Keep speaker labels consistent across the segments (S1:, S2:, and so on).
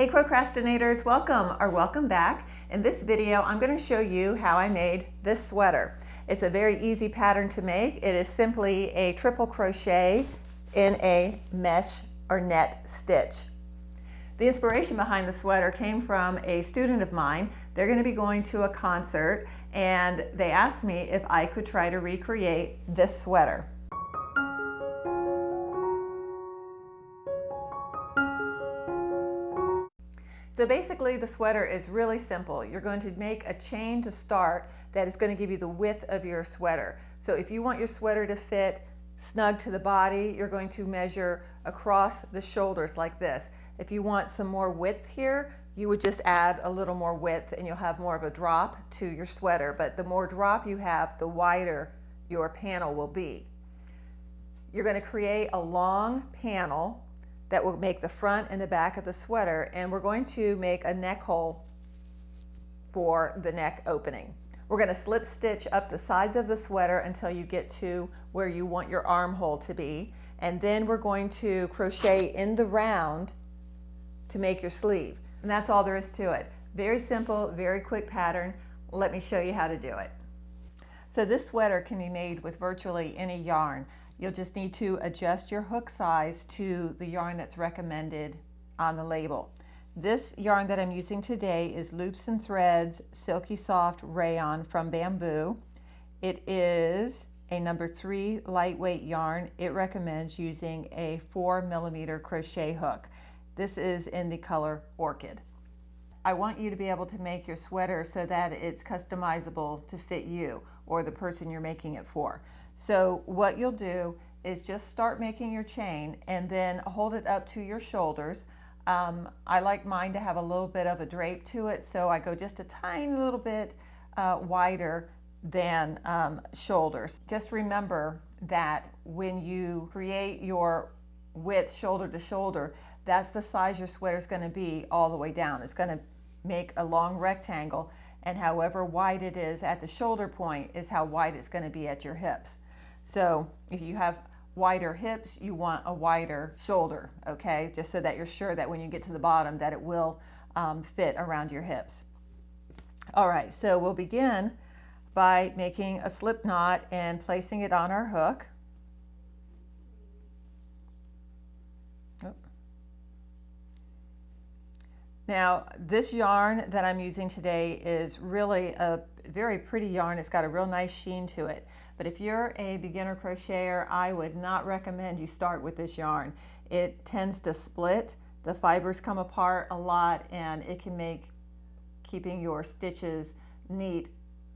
S1: Hey Crocrastinators, welcome back. In this video, I'm going to show you how I made this sweater. It's a very easy pattern to make. It is simply a triple crochet in a mesh or net stitch. The inspiration behind the sweater came from a student of mine. They're going to be going to a concert and they asked me if I could try to recreate this sweater. So basically the sweater is really simple. You're going to make a chain to start that is going to give you the width of your sweater. So if you want your sweater to fit snug to the body, you're going to measure across the shoulders like this. If you want some more width here, you would just add a little more width and you'll have more of a drop to your sweater. But the more drop you have, the wider your panel will be. You're going to create a long panel that will make the front and the back of the sweater, and we're going to make a neck hole for the neck opening. We're going to slip stitch up the sides of the sweater until you get to where you want your armhole to be, and then we're going to crochet in the round to make your sleeve. And that's all there is to it. Very simple, very quick pattern. Let me show you how to do it. So this sweater can be made with virtually any yarn. You'll just need to adjust your hook size to the yarn that's recommended on the label. This yarn that I'm using today is Loops and Threads Silky Soft Rayon from Bamboo. It is a number 3 lightweight yarn. It recommends using a 4mm crochet hook. This is in the color Orchid. I want you to be able to make your sweater so that it's customizable to fit you or the person you're making it for. So what you'll do is just start making your chain and then hold it up to your shoulders. I like mine to have a little bit of a drape to it, so I go just a tiny little bit wider than shoulders. Just remember that when you create your width shoulder to shoulder, that's the size your sweater is going to be all the way down. It's going to make a long rectangle, and however wide it is at the shoulder point is how wide it's going to be at your hips. So if you have wider hips, you want a wider shoulder, okay? Just so that you're sure that when you get to the bottom that it will fit around your hips. All right, so we'll begin by making a slip knot and placing it on our hook. Now, this yarn that I'm using today is really a very pretty yarn. It's got a real nice sheen to it. But if you're a beginner crocheter, I would not recommend you start with this yarn. It tends to split. The fibers come apart a lot, and it can make keeping your stitches neat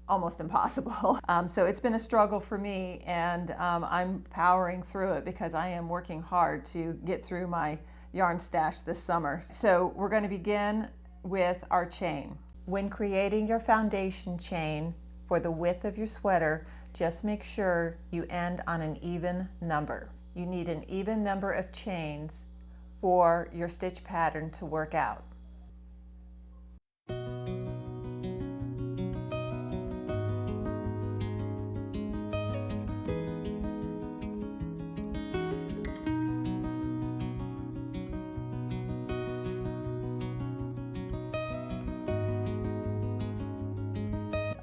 S1: almost impossible. So it's been a struggle for me, and I'm powering through it because I am working hard to get through my yarn stash this summer. So we're going to begin with our chain. When creating your foundation chain for the width of your sweater, just make sure you end on an even number. You need an even number of chains for your stitch pattern to work out.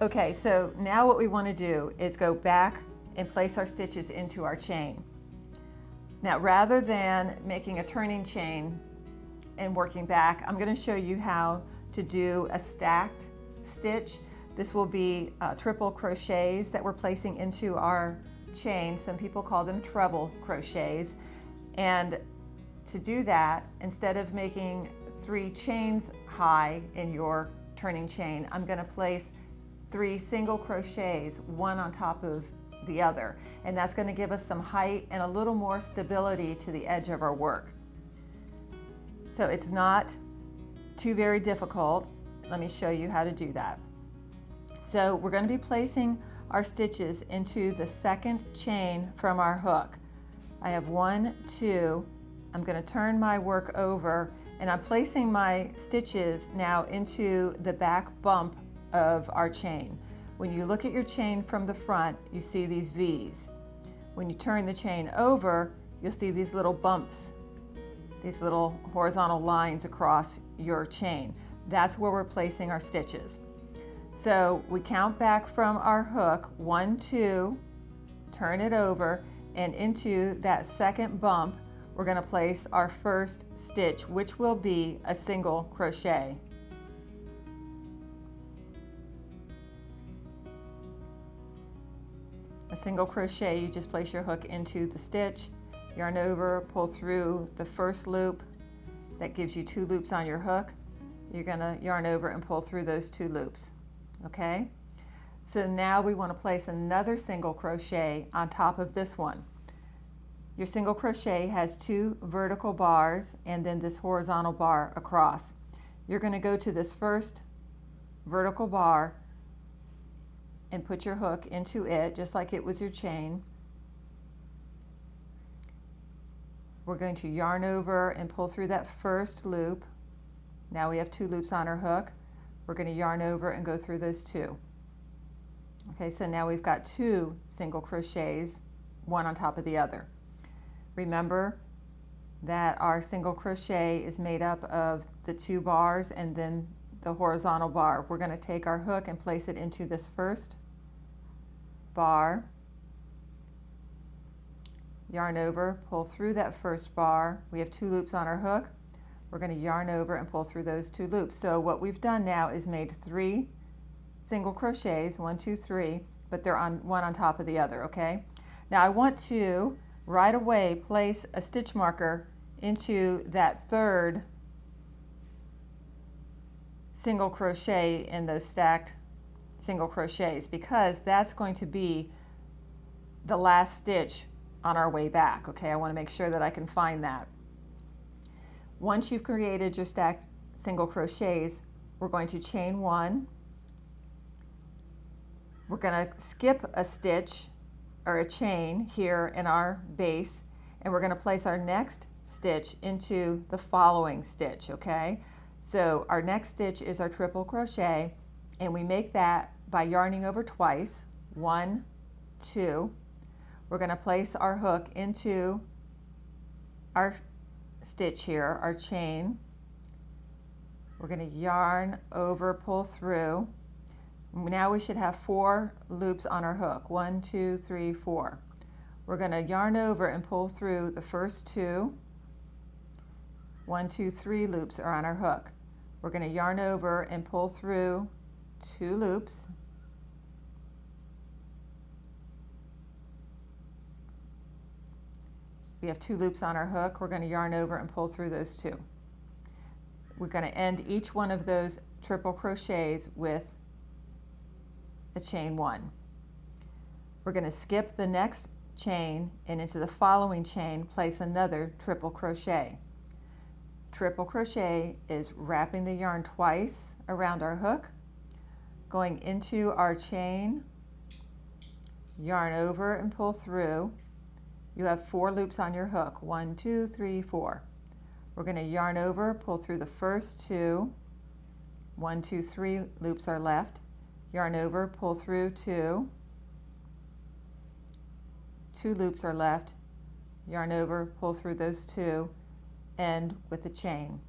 S1: Okay, so now what we want to do is go back and place our stitches into our chain. Now, rather than making a turning chain and working back, I'm going to show you how to do a stacked stitch. This will be triple crochets that we're placing into our chain. Some people call them treble crochets. And to do that, instead of making 3 chains high in your turning chain, I'm going to place 3 single crochets, one on top of the other, and that's going to give us some height and a little more stability to the edge of our work. So it's not too very difficult. Let me show you how to do that. So we're going to be placing our stitches into the second chain from our hook. I have 1, 2. I'm going to turn my work over, and I'm placing my stitches now into the back bump of our chain. When you look at your chain from the front, you see these V's. When you turn the chain over, you'll see these little bumps these little horizontal lines across your chain. That's where we're placing our stitches. So we count back from our hook, 1, 2, turn it over, and into that second bump, we're going to place our first stitch, which will be a single crochet. A single crochet, you just place your hook into the stitch, yarn over, pull through the first loop. That gives you 2 loops on your hook. You're going to yarn over and pull through those 2 loops. Okay? So now we want to place another single crochet on top of this one. Your single crochet has 2 vertical bars and then this horizontal bar across. You're going to go to this first vertical bar and put your hook into it just like it was your chain. We're going to yarn over and pull through that first loop. Now we have 2 loops on our hook. We're going to yarn over and go through those 2. Okay, so now we've got 2 single crochets, one on top of the other. Remember that our single crochet is made up of the 2 bars and then the horizontal bar. We're going to take our hook and place it into this first bar, yarn over, pull through that first bar. We have 2 loops on our hook. We're going to yarn over and pull through those 2 loops. So what we've done now is made 3 single crochets, 1, 2, 3, but they're on one on top of the other, okay? Now I want to right away place a stitch marker into that third single crochet in those stacked single crochets because that's going to be the last stitch on our way back. Okay, I want to make sure that I can find that. Once you've created your stacked single crochets, we're going to chain 1. We're going to skip a stitch or a chain here in our base, and we're going to place our next stitch into the following stitch. Okay, so our next stitch is our triple crochet, and we make that by yarning over twice, 1, 2. We're going to place our hook into our stitch here, our chain. We're going to yarn over, pull through. Now we should have 4 loops on our hook, 1, 2, 3, 4. We're going to yarn over and pull through the first 2. 1, 2, 3 loops are on our hook. We're going to yarn over and pull through 2 loops. We have 2 loops on our hook. We're going to yarn over and pull through those 2. We're going to end each one of those triple crochets with a chain 1. We're going to skip the next chain and into the following chain place another triple crochet. Triple crochet is wrapping the yarn twice around our hook, going into our chain, yarn over and pull through. You have 4 loops on your hook, 1, 2, 3, 4. We're going to yarn over, pull through the first 2. 1, 2, 3 loops are left. Yarn over, pull through 2. 2 loops are left. Yarn over, pull through those 2, end with a chain.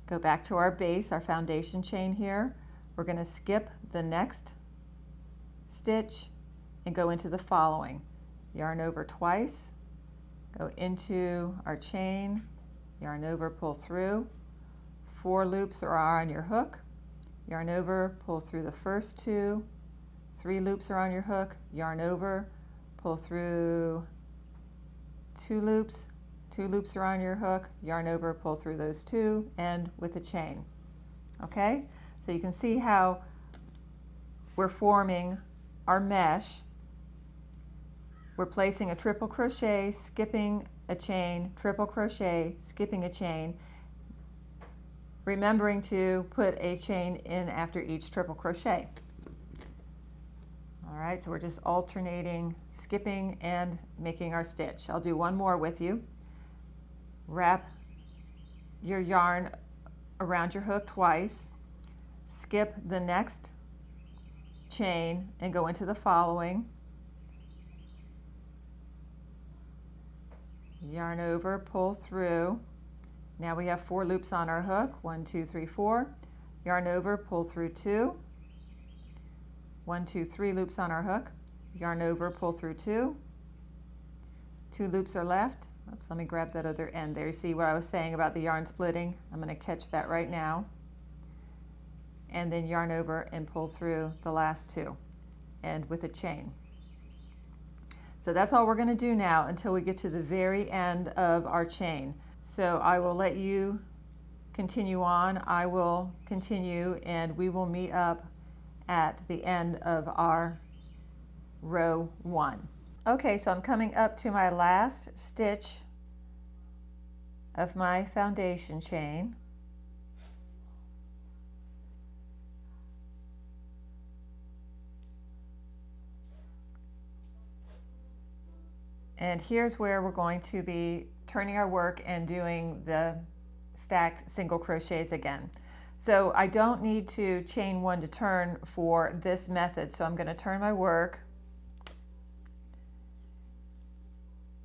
S1: Go back to our base, our foundation chain here. We're going to skip the next stitch and go into the following. Yarn over twice, go into our chain, yarn over, pull through. 4 loops are on your hook. Yarn over, pull through the first 2. 3 loops are on your hook. Yarn over, pull through 2 loops. 2 loops are on your hook. Yarn over, pull through those 2, end with a chain. Okay, so you can see how we're forming our mesh. We're placing a triple crochet, skipping a chain, triple crochet, skipping a chain, remembering to put a chain in after each triple crochet. All right, so we're just alternating skipping and making our stitch. I'll do one more with you. Wrap your yarn around your hook twice, skip the next chain and go into the following. yarn over, pull through. Now we have 4 loops on our hook, 1, 2, 3, 4. Yarn over, pull through 2. 1, 2, 3 loops on our hook. Yarn over, pull through 2. 2 loops are left. Oops, let me grab that other end there. You see what I was saying about the yarn splitting? I'm going to catch that right now. And then yarn over and pull through the last 2, and with a chain. So that's all we're going to do now until we get to the very end of our chain. So I will let you continue on. I will continue, and we will meet up at the end of our row 1. Okay, so I'm coming up to my last stitch of my foundation chain. And here's where we're going to be turning our work and doing the stacked single crochets again. So I don't need to chain 1 to turn for this method. So I'm going to turn my work.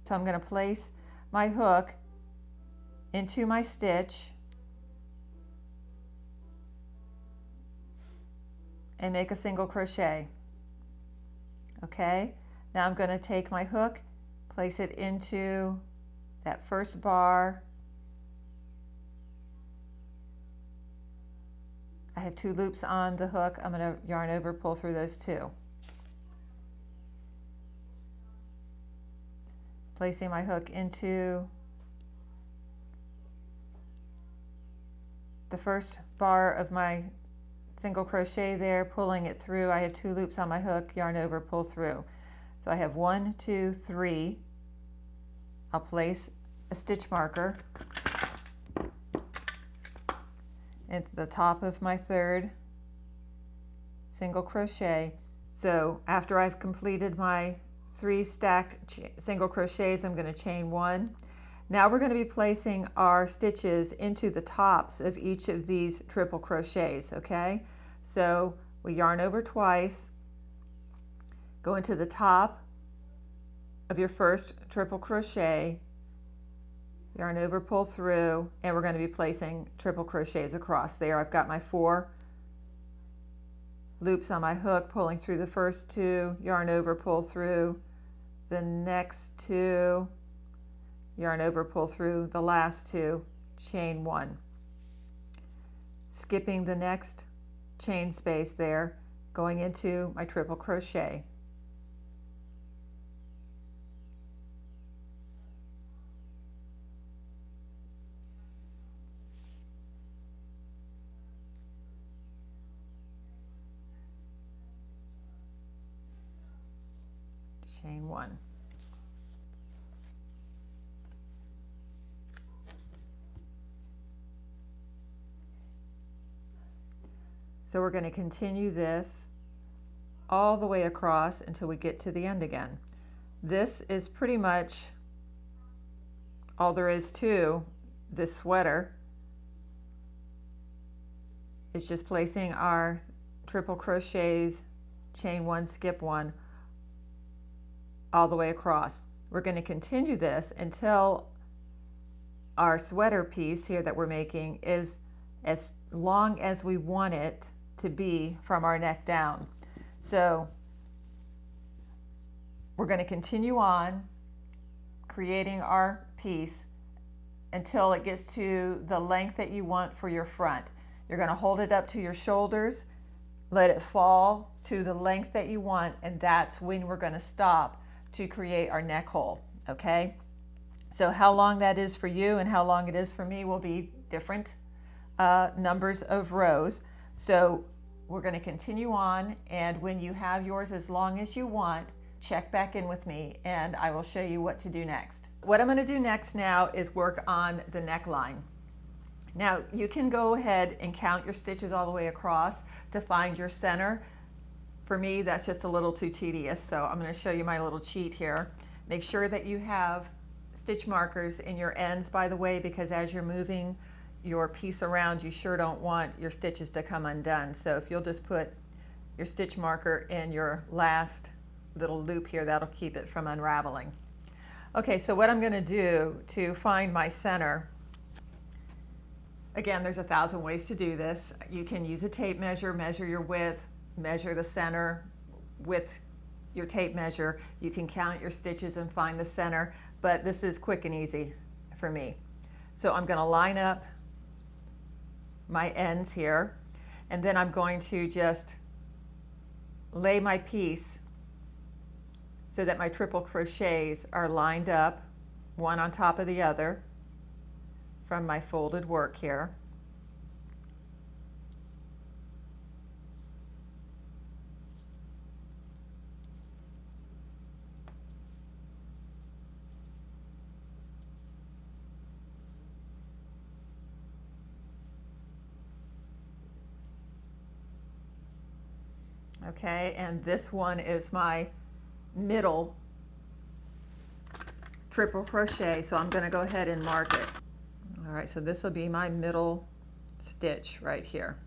S1: So I'm going to place my hook into my stitch and make a single crochet. Okay, now I'm going to take my hook, place it into that first bar. I have 2 loops on the hook. I'm going to yarn over, pull through those 2. Placing my hook into the first bar of my single crochet there, pulling it through. I have 2 loops on my hook, yarn over, pull through. So I have 1, 2, 3. I'll place a stitch marker into the top of my 3rd single crochet. So after I've completed my 3 stacked single crochets, I'm going to chain 1. Now we're going to be placing our stitches into the tops of each of these triple crochets, okay? So we yarn over twice, go into the top of your first triple crochet, yarn over, pull through, and we're going to be placing triple crochets across there. I've got my 4 loops on my hook, pulling through the first 2, yarn over, pull through the next 2, yarn over, pull through the last 2, chain 1. Skipping the next chain space there, going into my triple crochet. Chain 1. So we're going to continue this all the way across until we get to the end again. This is pretty much all there is to this sweater. It's just placing our triple crochets, chain 1, skip 1, all the way across. We're going to continue this until our sweater piece here that we're making is as long as we want it to be from our neck down. So we're going to continue on creating our piece until it gets to the length that you want for your front. You're going to hold it up to your shoulders, let it fall to the length that you want, and that's when we're going to stop to create our neck hole, okay? So how long that is for you and how long it is for me will be different numbers of rows. So we're going to continue on, and when you have yours as long as you want, check back in with me and I will show you what to do next. What I'm going to do next now is work on the neckline. Now you can go ahead and count your stitches all the way across to find your center. For me, that's just a little too tedious, so I'm going to show you my little cheat here. Make sure that you have stitch markers in your ends, by the way, because as you're moving your piece around, you sure don't want your stitches to come undone. So if you'll just put your stitch marker in your last little loop here, that'll keep it from unraveling. Okay, so what I'm going to do to find my center, again, there's 1,000 ways to do this. You can use a tape measure, measure your width, measure the center with your tape measure. You can count your stitches and find the center, but this is quick and easy for me. So I'm going to line up my ends here, and then I'm going to just lay my piece so that my triple crochets are lined up one on top of the other from my folded work here. Okay, and this one is my middle triple crochet, so I'm going to go ahead and mark it. All right, so this will be my middle stitch right here.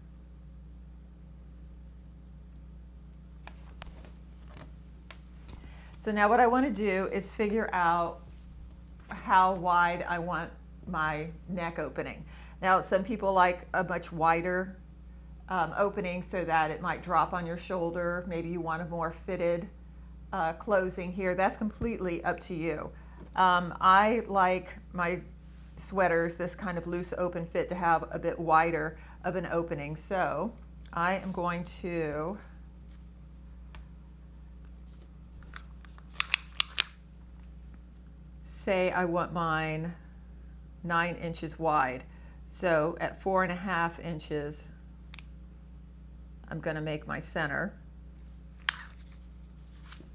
S1: So now what I want to do is figure out how wide I want my neck opening. Now some people like a much wider opening so that it might drop on your shoulder. Maybe you want a more fitted closing here. That's completely up to you. I like my sweaters, this kind of loose open fit, to have a bit wider of an opening. So I am going to say I want mine 9 inches wide. So at 4.5 inches, I'm going to make my center.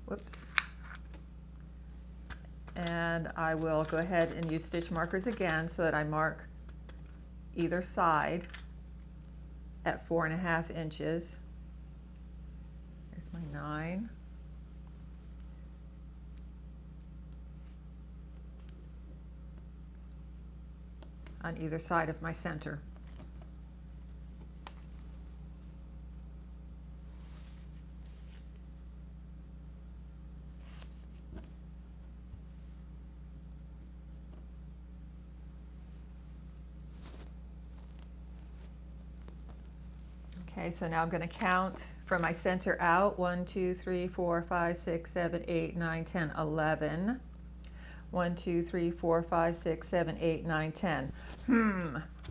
S1: Whoops. And I will go ahead and use stitch markers again so that I mark either side at 4.5 inches. There's my 9. On either side of my center. Okay, so now I'm going to count from my center out. 1, 2, 3, 4, 5, 6, 7, 8, 9, 10, 11. 1, 2, 3, 4, 5, 6, 7, 8, 9, 10.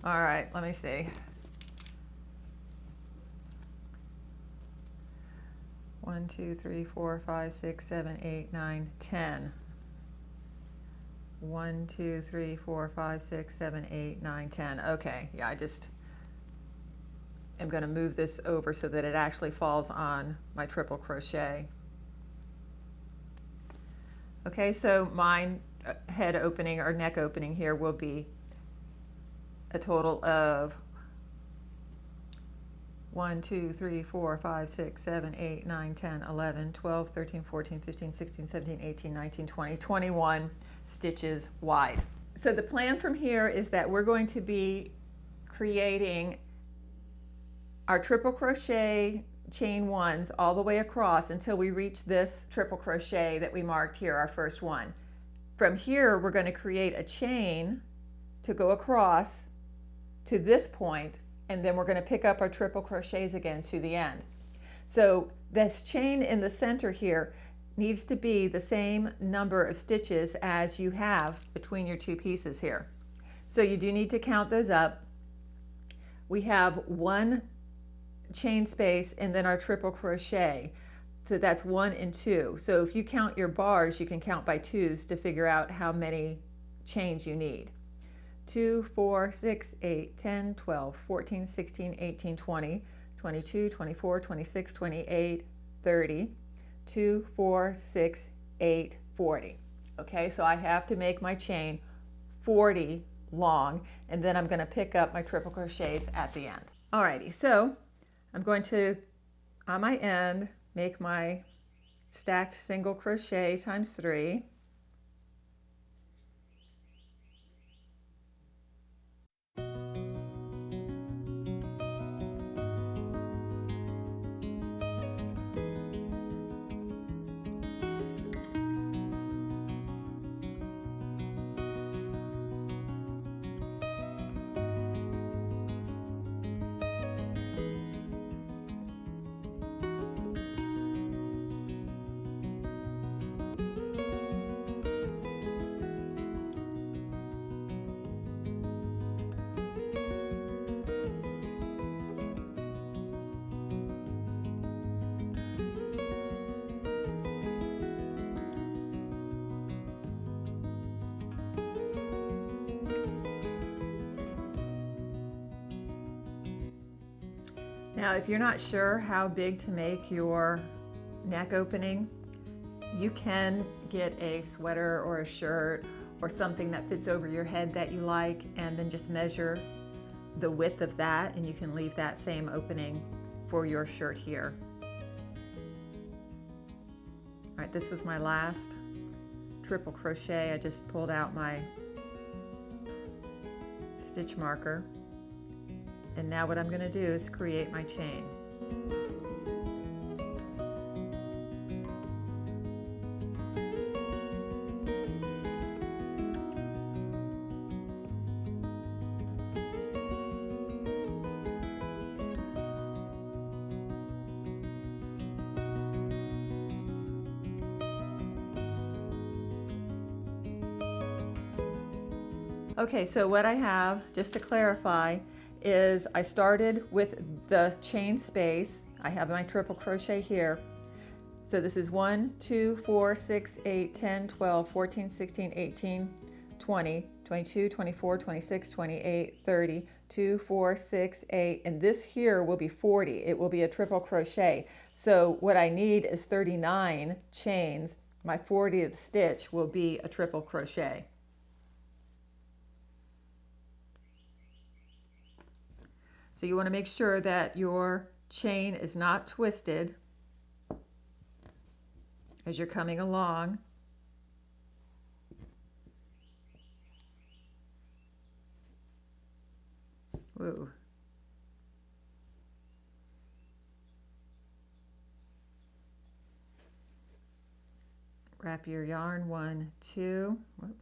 S1: All right, let me see. 1, 2, 3, 4, 5, 6, 7, 8, 9, 10. 1, 2, 3, 4, 5, 6, 7, 8, 9, 10. Okay, yeah, I'm going to move this over so that it actually falls on my triple crochet. Okay, so mine head opening or neck opening here will be a total of 1, 2, 3, 4, 5, 6, 7, 8, 9, 10, 11, 12, 13, 14, 15, 16, 17, 18, 19, 20, 21 stitches wide. So the plan from here is that we're going to be creating our triple crochet chain ones all the way across until we reach this triple crochet that we marked here, our first one. From here, we're going to create a chain to go across to this point, and then we're going to pick up our triple crochets again to the end. So this chain in the center here needs to be the same number of stitches as you have between your two pieces here. So you do need to count those up. We have 1 chain space and then our triple crochet, so that's 1 and 2. So if you count your bars, you can count by 2s to figure out how many chains you need. 2, 4, 6, 8, 10, 12, 14, 16, 18, 20, 22, 24, 26, 28, 30, 2, 4, 6, 8, 40. Okay, so I have to make my chain 40 long, and then I'm going to pick up my triple crochets at the end. Alrighty, so I'm going to, on my end, make my stacked single crochet times 3. Now, if you're not sure how big to make your neck opening, you can get a sweater or a shirt or something that fits over your head that you like, and then just measure the width of that, and you can leave that same opening for your shirt here. All right, this was my last triple crochet. I just pulled out my stitch marker, and now what I'm going to do is create my chain. Okay, so what I have, just to clarify, is I started with the chain space. I have my triple crochet here. So this is 1, 2, 4, 6, 8, 10, 12, 14, 16, 18, 20, 22, 24, 26, 28, 30, 2, 4, 6, 8, and this here will be 40. It will be a triple crochet. So what I need is 39 chains. My 40th stitch will be a triple crochet. So you want to make sure that your chain is not twisted as you're coming along. Ooh. Wrap your yarn 1, 2. Whoop.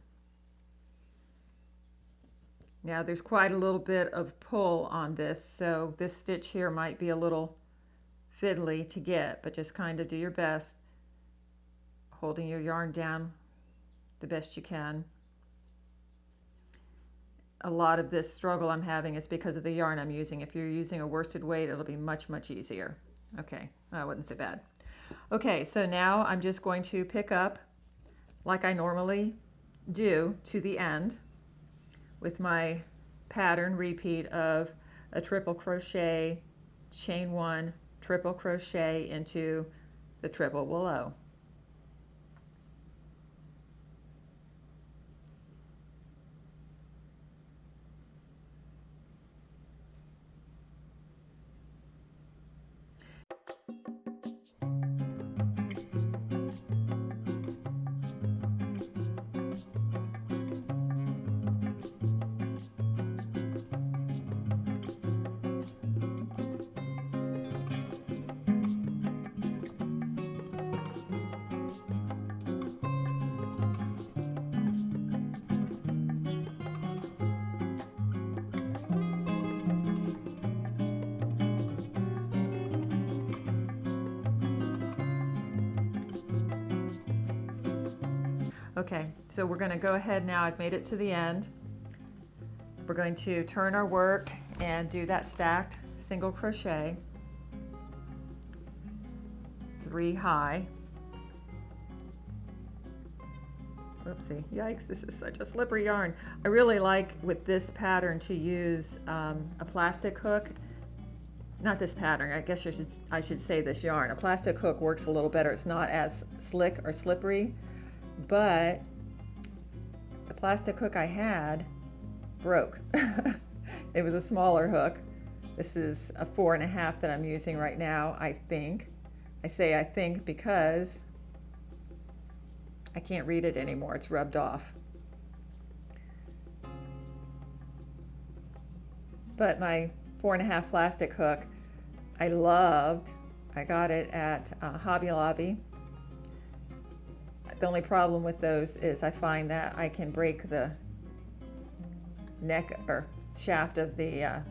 S1: Now there's quite a little bit of pull on this, so this stitch here might be a little fiddly to get, but just kind of do your best, holding your yarn down the best you can. A lot of this struggle I'm having is because of the yarn I'm using. If you're using a worsted weight, it'll be much, much easier. Okay, that wasn't so bad. Okay, so now I'm just going to pick up like I normally do to the end with my pattern repeat of a triple crochet, chain 1, triple crochet into the triple below. Okay, so we're going to go ahead now. I've made it to the end. We're going to turn our work and do that stacked single crochet, 3 high. Oopsie, yikes, this is such a slippery yarn. I really like with this pattern to use a plastic hook. Not this pattern, I guess I should say this yarn. A plastic hook works a little better. It's not as slick or slippery, but the plastic hook I had broke. It was a smaller hook. This is a 4.5 that I'm using right now, I think. I say I think because I can't read it anymore. It's rubbed off. But my 4.5 plastic hook, I loved. I got it at Hobby Lobby. The only problem with those is I find that I can break the neck or shaft of the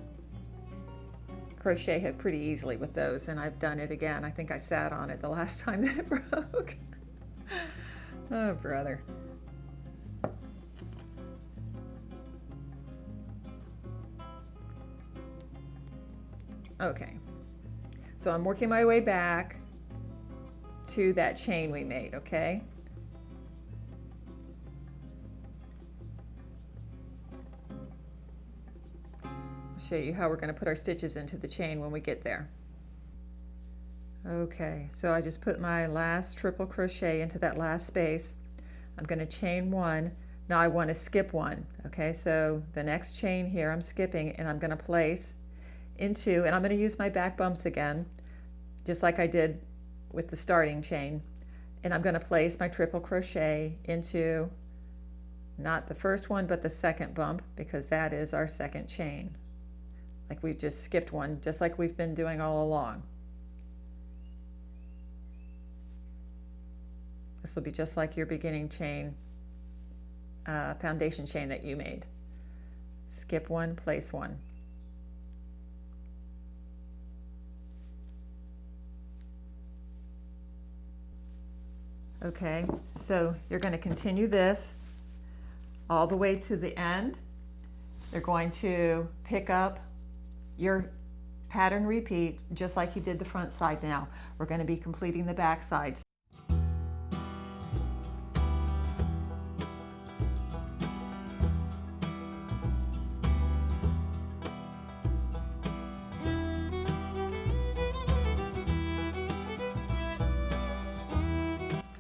S1: crochet hook pretty easily with those, and I've done it again. I think I sat on it the last time that it broke. Oh, brother. Okay, so I'm working my way back to that chain we made, okay? show you how we're going to put our stitches into the chain when we get there. Okay, so I just put my last triple crochet into that last space. I'm going to chain one. Now I want to skip one. Okay, so the next chain here I'm skipping, and I'm going to place into, and I'm going to use my back bumps again, just like I did with the starting chain. And I'm going to place my triple crochet into not the first one but the second bump, because that is our second chain. Like we just skipped one, just like we've been doing all along. This will be just like your beginning chain, foundation chain that you made. Skip one, place one. Okay, so you're going to continue this all the way to the end. You're going to pick up your pattern repeat just like you did the front side. Now we're going to be completing the back side.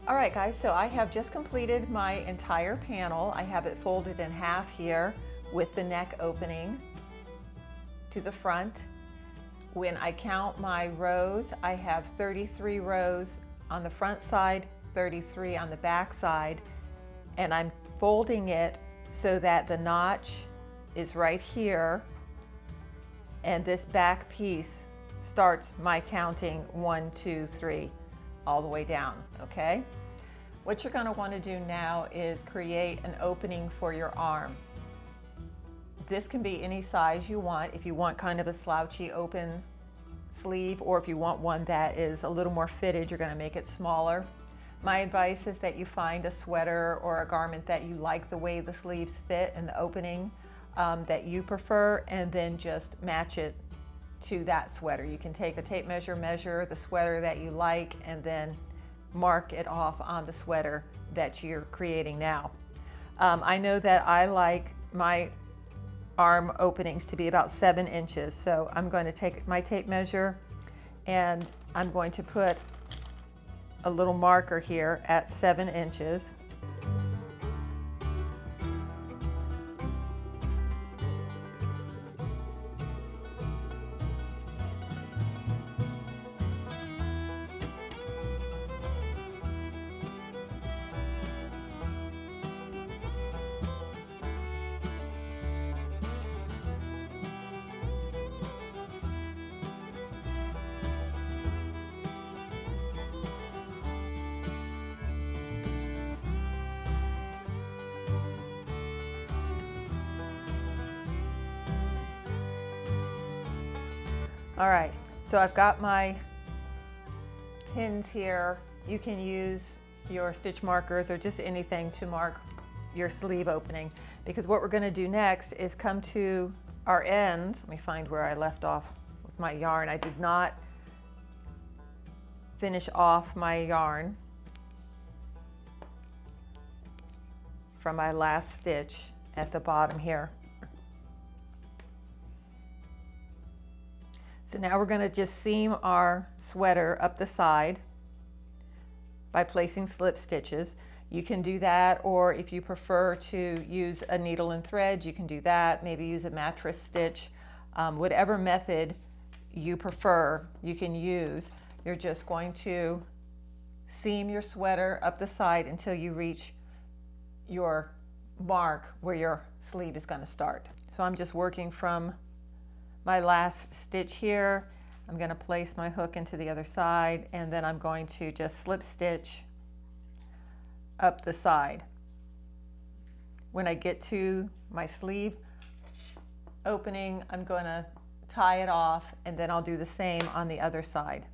S1: Alright guys, so I have just completed my entire panel. I have it folded in half here with the neck opening to the front. When I count my rows, I have 33 rows on the front side, 33 on the back side, and I'm folding it so that the notch is right here, and this back piece starts my counting 1, 2, 3 all the way down. Okay, what you're going to want to do now is create an opening for your arm. This can be any size you want. If you want kind of a slouchy open sleeve, or if you want one that is a little more fitted, you're going to make it smaller. My advice is that you find a sweater or a garment that you like the way the sleeves fit and the opening that you prefer, and then just match it to that sweater. You can take a tape measure, measure the sweater that you like, and then mark it off on the sweater that you're creating now. I know that I like my arm openings to be about 7 inches, so I'm going to take my tape measure and I'm going to put a little marker here at 7 inches. All right, so I've got my pins here. You can use your stitch markers or just anything to mark your sleeve opening, because what we're going to do next is come to our ends. Let me find where I left off with my yarn. I did not finish off my yarn from my last stitch at the bottom here. So now we're going to just seam our sweater up the side by placing slip stitches. You can do that, or if you prefer to use a needle and thread, you can do that. Maybe use a mattress stitch. Whatever method you prefer, you can use. You're just going to seam your sweater up the side until you reach your mark where your sleeve is going to start. So I'm just working from my last stitch here. I'm going to place my hook into the other side, and then I'm going to just slip stitch up the side. When I get to my sleeve opening, I'm going to tie it off, and then I'll do the same on the other side.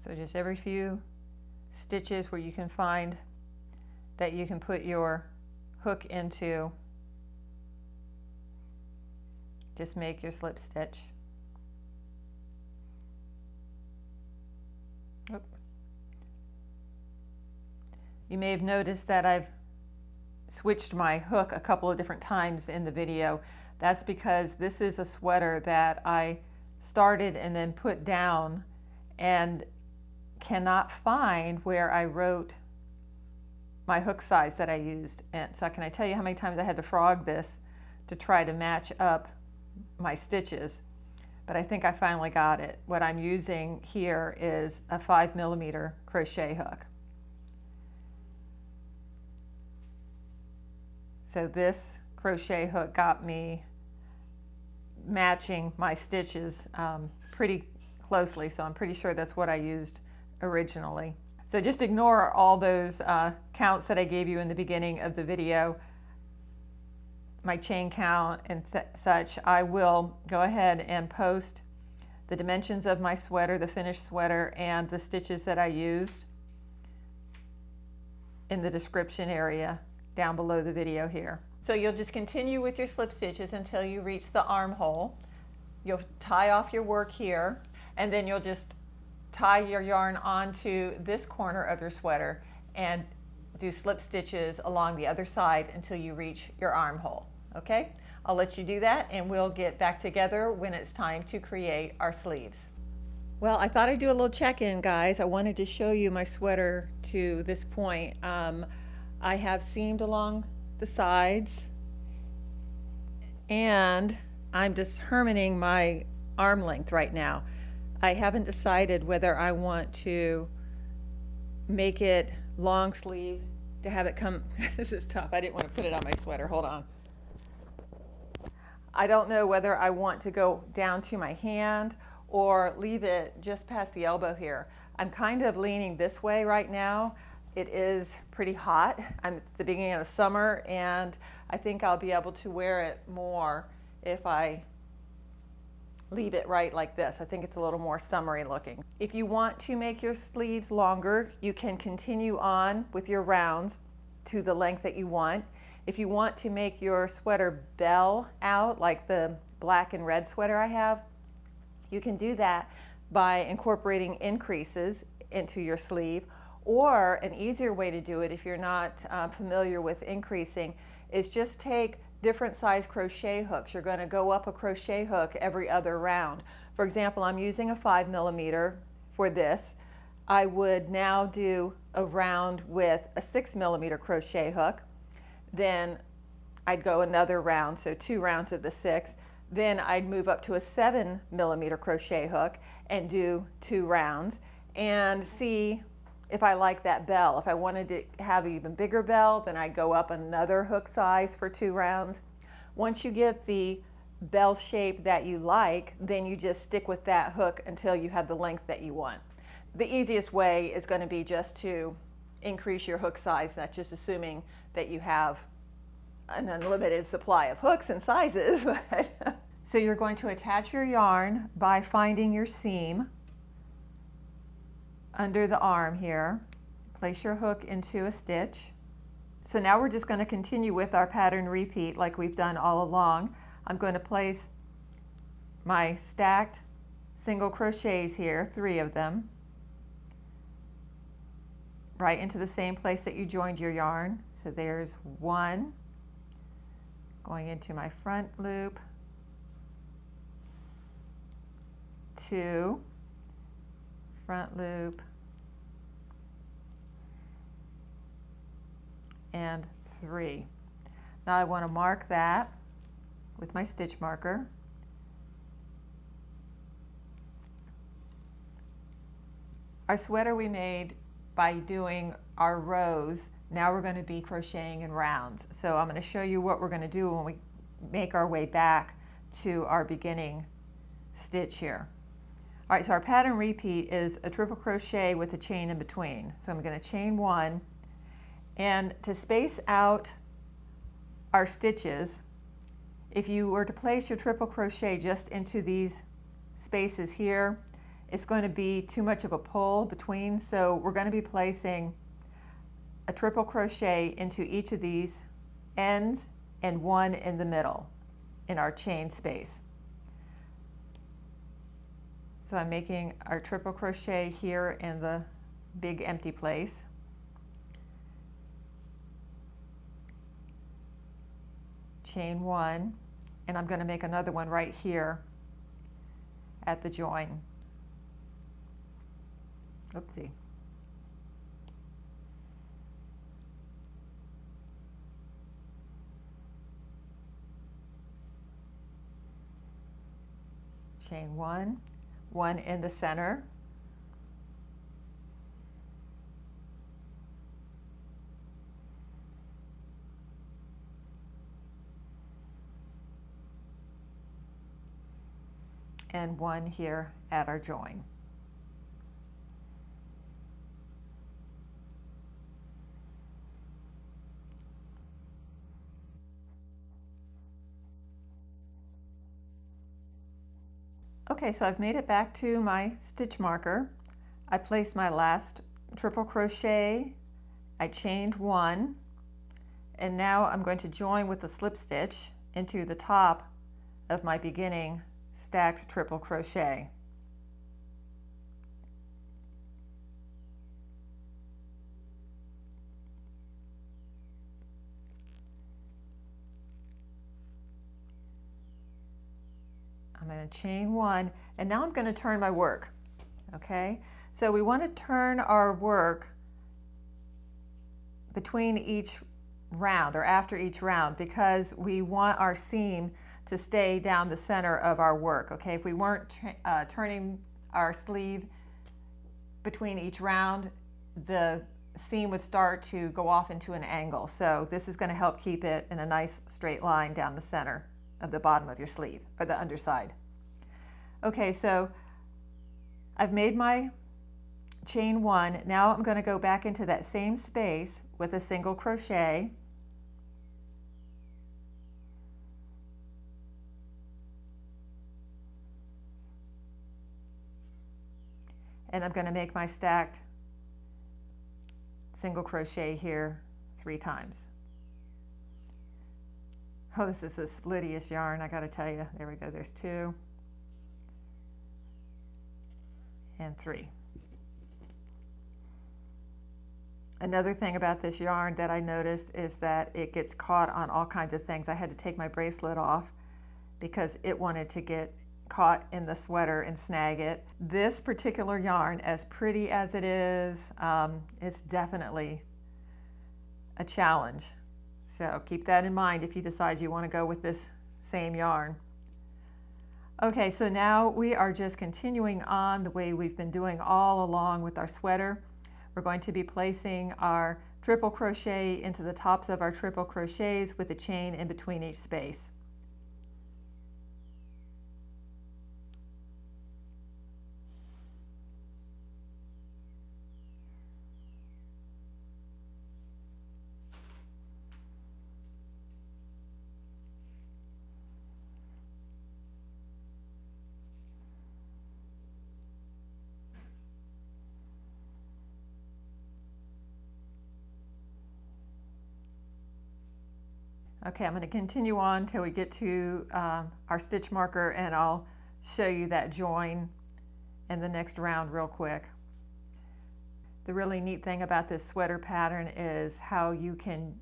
S1: So just every few stitches where you can find that you can put your hook into, just make your slip stitch. You may have noticed that I've switched my hook a couple of different times in the video. That's because this is a sweater that I started and then put down and cannot find where I wrote my hook size that I used. And so can I tell you how many times I had to frog this to try to match up my stitches? But I think I finally got it. What I'm using here is a 5mm crochet hook. So this crochet hook got me matching my stitches pretty closely, so I'm pretty sure that's what I used originally. So just ignore all those counts that I gave you in the beginning of the video, my chain count and such. I will go ahead and post the dimensions of my sweater, the finished sweater, and the stitches that I used in the description area down below the video here. So you'll just continue with your slip stitches until you reach the armhole. You'll tie off your work here, and then you'll just tie your yarn onto this corner of your sweater and do slip stitches along the other side until you reach your armhole. Okay? I'll let you do that and we'll get back together when it's time to create our sleeves. Well, I thought I'd do a little check-in, guys. I wanted to show you my sweater to this point. I have seamed along the sides and I'm determining my arm length right now. I haven't decided whether I want to make it long sleeve to have it come, this is tough, I didn't want to put it on my sweater, hold on. I don't know whether I want to go down to my hand or leave it just past the elbow here. I'm kind of leaning this way right now. It is pretty hot. I'm at the beginning of summer and I think I'll be able to wear it more if I leave it right like this. I think it's a little more summery looking. If you want to make your sleeves longer, you can continue on with your rounds to the length that you want. If you want to make your sweater bell out like the black and red sweater I have, you can do that by incorporating increases into your sleeve. Or an easier way to do it, if you're not familiar with increasing, is just take different size crochet hooks. You're going to go up a crochet hook every other round. For example, I'm using a 5mm for this. I would now do a round with a 6mm crochet hook. Then I'd go another round, so 2 rounds of the 6. Then I'd move up to a 7mm crochet hook and do 2 rounds and see if I like that bell. If I wanted to have an even bigger bell, then I'd go up another hook size for 2 rounds. Once you get the bell shape that you like, then you just stick with that hook until you have the length that you want. The easiest way is going to be just to increase your hook size. That's just assuming that you have an unlimited supply of hooks and sizes. So you're going to attach your yarn by finding your seam under the arm here. Place your hook into a stitch. So now we're just going to continue with our pattern repeat like we've done all along. I'm going to place my stacked single crochets here, 3 of them, right into the same place that you joined your yarn. So there's 1 going into my front loop, 2, front loop, and 3. Now I want to mark that with my stitch marker. Our sweater we made by doing our rows. Now we're going to be crocheting in rounds. So I'm going to show you what we're going to do when we make our way back to our beginning stitch here. All right, so our pattern repeat is a triple crochet with a chain in between. So I'm going to chain 1, and to space out our stitches, if you were to place your triple crochet just into these spaces here, it's going to be too much of a pull between, so we're going to be placing a triple crochet into each of these ends and 1 in the middle in our chain space. So I'm making our triple crochet here in the big empty place. Chain one, and I'm going to make another one right here at the join. Oopsie. Chain one, one in the center. And one here at our join. Okay, so I've made it back to my stitch marker. I placed my last triple crochet, I chained one, and now I'm going to join with the slip stitch into the top of my beginning stacked triple crochet. I'm going to chain one, and now I'm going to turn my work. Okay, so we want to turn our work between each round or after each round because we want our seam to stay down the center of our work. Okay, if we weren't turning our sleeve between each round, the seam would start to go off into an angle. So this is going to help keep it in a nice straight line down the center of the bottom of your sleeve or the underside. Okay, so I've made my chain one. Now I'm going to go back into that same space with a single crochet. And I'm going to make my stacked single crochet here 3 times. Oh, this is the splittiest yarn, I gotta tell you. There we go, there's 2 and 3. Another thing about this yarn that I noticed is that it gets caught on all kinds of things. I had to take my bracelet off because it wanted to get caught in the sweater and snag it. This particular yarn, as pretty as it is, it's definitely a challenge. So keep that in mind if you decide you want to go with this same yarn. Okay, so now we are just continuing on the way we've been doing all along with our sweater. We're going to be placing our triple crochet into the tops of our triple crochets with a chain in between each space. Okay, I'm going to continue on till we get to our stitch marker, and I'll show you that join in the next round real quick. The really neat thing about this sweater pattern is how you can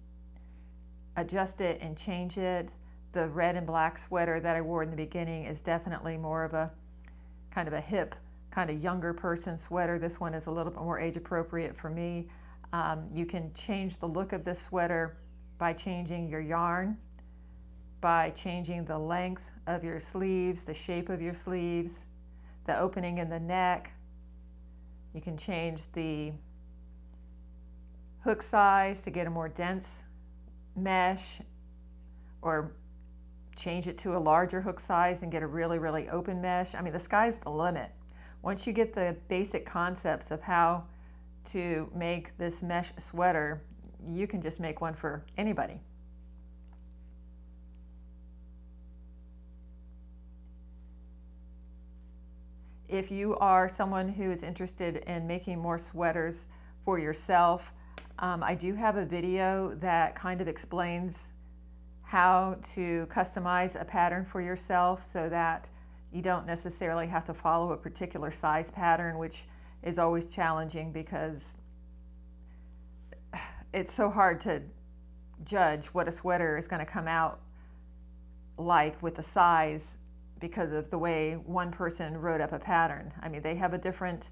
S1: adjust it and change it. The red and black sweater that I wore in the beginning is definitely more of a kind of a hip, kind of younger person sweater. This one is a little bit more age appropriate for me. You can change the look of this sweater by changing your yarn, by changing the length of your sleeves, the shape of your sleeves, the opening in the neck. You can change the hook size to get a more dense mesh, or change it to a larger hook size and get a really, really open mesh. I mean, the sky's the limit. Once you get the basic concepts of how to make this mesh sweater, you can just make one for anybody. If you are someone who is interested in making more sweaters for yourself, I do have a video that kind of explains how to customize a pattern for yourself so that You don't necessarily have to follow a particular size pattern, which is always challenging because it's so hard to judge what a sweater is going to come out like with the size because of the way one person wrote up a pattern. I mean, they have a different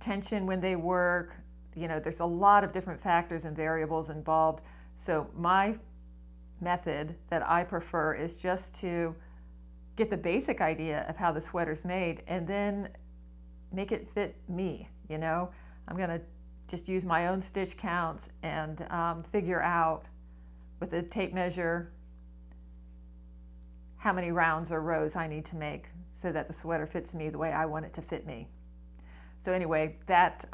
S1: tension when they work. You know, there's a lot of different factors and variables involved. So my method that I prefer is just to get the basic idea of how the sweater's made and then make it fit me. You know, I'm going to just use my own stitch counts and figure out with a tape measure how many rounds or rows I need to make so that the sweater fits me the way I want it to fit me. So anyway, that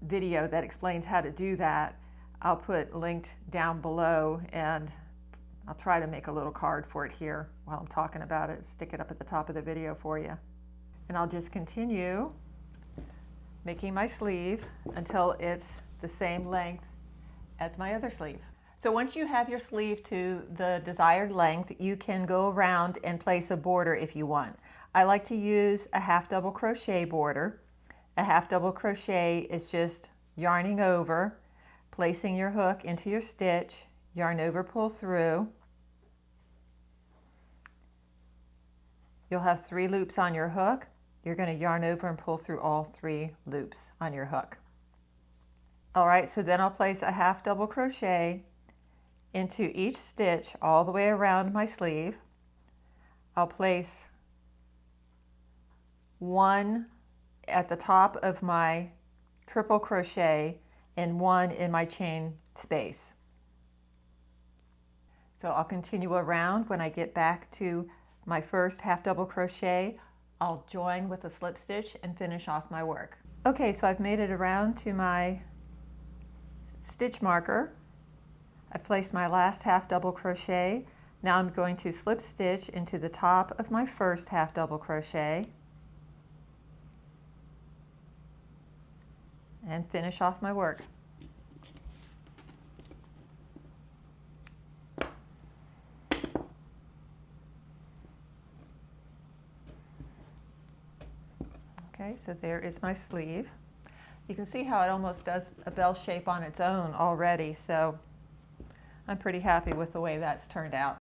S1: video that explains how to do that, I'll put linked down below, and I'll try to make a little card for it here while I'm talking about it, stick it up at the top of the video for you. And I'll just continue making my sleeve until it's the same length as my other sleeve. So once you have your sleeve to the desired length, you can go around and place a border if you want. I like to use a half double crochet border. A half double crochet is just yarning over, placing your hook into your stitch, yarn over, pull through. You'll have 3 loops on your hook. You're going to yarn over and pull through all 3 loops on your hook. All right, so then I'll place a half double crochet into each stitch all the way around my sleeve. I'll place 1 at the top of my triple crochet and 1 in my chain space. So I'll continue around. When I get back to my first half double crochet, I'll join with a slip stitch and finish off my work. Okay, so I've made it around to my stitch marker. I've placed my last half double crochet. Now I'm going to slip stitch into the top of my first half double crochet and finish off my work. Okay, so there is my sleeve. You can see how it almost does a bell shape on its own already, so I'm pretty happy with the way that's turned out.